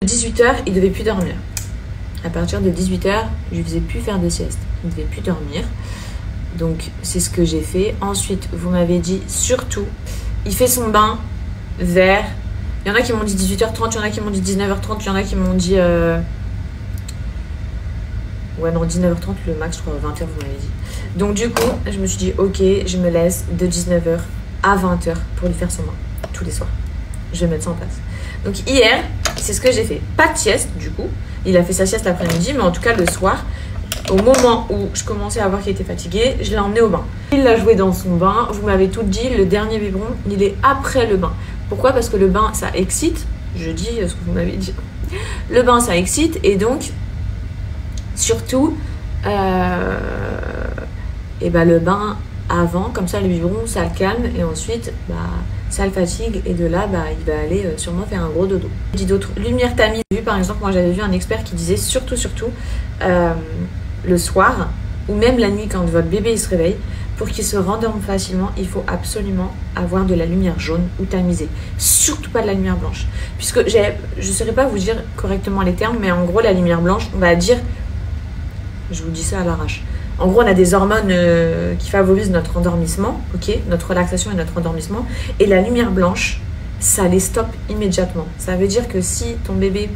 18h, il devait plus dormir. À partir de 18h, je ne faisais plus faire de sieste. Il ne devait plus dormir. Donc, c'est ce que j'ai fait. Ensuite, vous m'avez dit, surtout, il fait son bain vers... Il y en a qui m'ont dit 18h30, il y en a qui m'ont dit 19h30, il y en a qui m'ont dit... Ouais, non, 19h30, le max, je crois, 20h, vous m'avez dit. Donc, du coup, je me suis dit, ok, je me laisse de 19h à 20h pour lui faire son bain, tous les soirs. Je vais mettre ça en place. Donc, hier, c'est ce que j'ai fait. Pas de sieste, du coup. Il a fait sa sieste l'après-midi, mais en tout cas, le soir, au moment où je commençais à voir qu'il était fatigué, je l'ai emmené au bain. Il l'a joué dans son bain. Vous m'avez tout dit, le dernier biberon, il est après le bain. Pourquoi? Parce que le bain, ça excite. Je dis ce que vous m'avez dit. Le bain, ça excite. Et donc, surtout, et bah, le bain avant, comme ça, le biberon, ça le calme. Et ensuite, bah, ça le fatigue. Et de là, bah, il va aller sûrement faire un gros dodo. Je dis d'autres. Lumière tamise. Par exemple, moi, j'avais vu un expert qui disait surtout, le soir, ou même la nuit, quand votre bébé il se réveille, pour qu'il se rendorme facilement, il faut absolument avoir de la lumière jaune ou tamisée. Surtout pas de la lumière blanche. Puisque je ne saurais pas vous dire correctement les termes, mais en gros, la lumière blanche, on va dire, je vous dis ça à l'arrache. En gros, on a des hormones qui favorisent notre endormissement, ok, notre relaxation et notre endormissement. Et la lumière blanche, ça les stoppe immédiatement. Ça veut dire que si ton bébé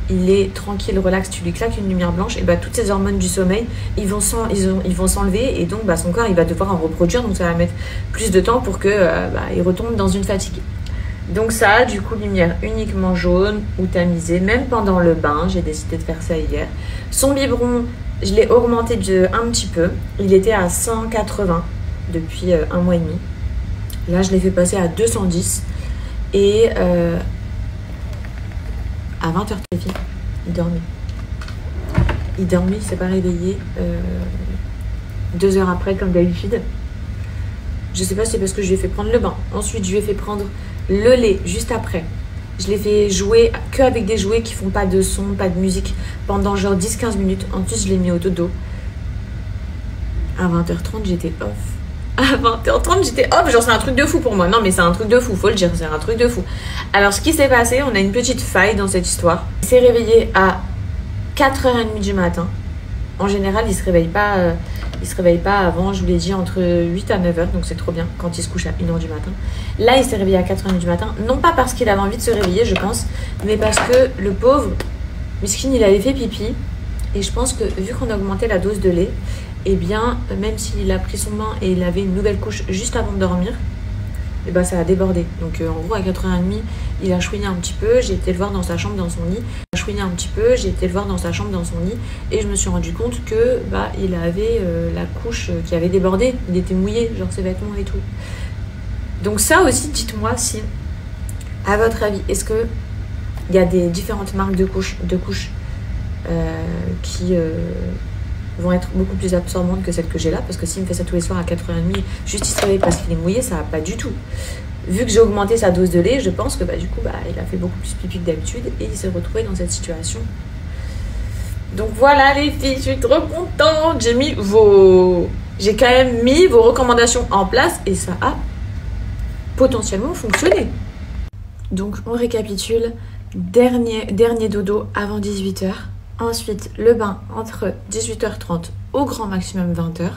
il est tranquille, relax, tu lui claques une lumière blanche, et bah, toutes ces hormones du sommeil, ils vont s'enlever, et donc bah, son corps il va devoir en reproduire, donc ça va mettre plus de temps pour que il retombe dans une fatigue. Donc ça, du coup, lumière uniquement jaune ou tamisée, même pendant le bain, j'ai décidé de faire ça hier. Son biberon, je l'ai augmenté un petit peu, il était à 180 depuis un mois et demi. Là, je l'ai fait passer à 210, et... à 20h, il dormait. Il dormait, il s'est pas réveillé 2 heures après, comme d'habitude. Je sais pas si c'est parce que je lui ai fait prendre le bain. Ensuite, je lui ai fait prendre le lait juste après. Je l'ai fait jouer que avec des jouets qui font pas de son, pas de musique, pendant genre 10-15 minutes. Ensuite, je l'ai mis au dodo. À 20h30, j'étais off. À 20h30, j'étais off, genre c'est un truc de fou pour moi. Non mais c'est un truc de fou, faut le dire, c'est un truc de fou. Alors ce qui s'est passé, on a une petite faille dans cette histoire. Il s'est réveillé à 4h30 du matin. En général, il se réveille pas avant, je vous l'ai dit, entre 8 à 9h, donc c'est trop bien quand il se couche à 1h du matin. Là, il s'est réveillé à 4h30 du matin, non pas parce qu'il avait envie de se réveiller, je pense, mais parce que le pauvre, miskin, il avait fait pipi. Et je pense que vu qu'on a augmenté la dose de lait, et bien, même s'il a pris son bain et il avait une nouvelle couche juste avant de dormir, et ben ça a débordé. Donc en gros, à 4h30, il a chouiné un petit peu, j'ai été le voir dans sa chambre, dans son lit. Il a chouiné un petit peu, j'ai été le voir dans sa chambre, dans son lit. Et je me suis rendu compte que il avait la couche qui avait débordé. Il était mouillé, genre ses vêtements et tout. Donc ça aussi, dites-moi si, à votre avis, est-ce que il y a des différentes marques de couches qui... vont être beaucoup plus absorbantes que celle que j'ai là, parce que s'il me fait ça tous les soirs à 4h30, juste il se réveille parce qu'il est mouillé, ça va pas du tout. Vu que j'ai augmenté sa dose de lait, je pense que du coup il a fait beaucoup plus pipi que d'habitude et il s'est retrouvé dans cette situation. Donc voilà les filles, je suis trop contente. J'ai quand même mis vos recommandations en place et ça a potentiellement fonctionné. Donc on récapitule. Dernier dodo avant 18h. Ensuite, le bain entre 18h30 au grand maximum 20h.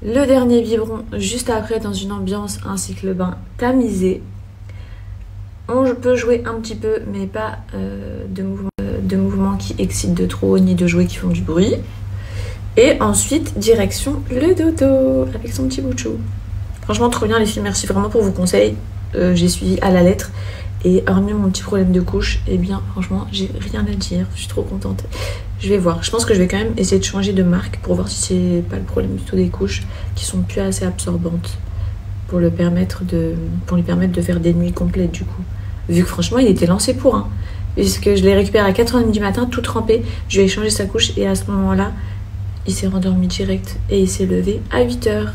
Le dernier biberon juste après dans une ambiance ainsi que le bain tamisé. On peut jouer un petit peu, mais pas de mouvements qui excitent de trop, ni de jouets qui font du bruit. Et ensuite, direction le dodo avec son petit bout de chou. Franchement, trop bien les filles, merci vraiment pour vos conseils. J'ai suivi à la lettre. Et hormis mon petit problème de couche, eh bien franchement j'ai rien à dire, je suis trop contente. Je vais voir, je pense que je vais quand même essayer de changer de marque pour voir si c'est pas le problème du tout des couches qui sont plus assez absorbantes pour lui permettre de faire des nuits complètes du coup. Vu que franchement il était lancé pour un. Puisque je l'ai récupéré à 4h30 du matin, tout trempé, je lui ai changé sa couche et à ce moment-là, il s'est rendormi direct et il s'est levé à 8h.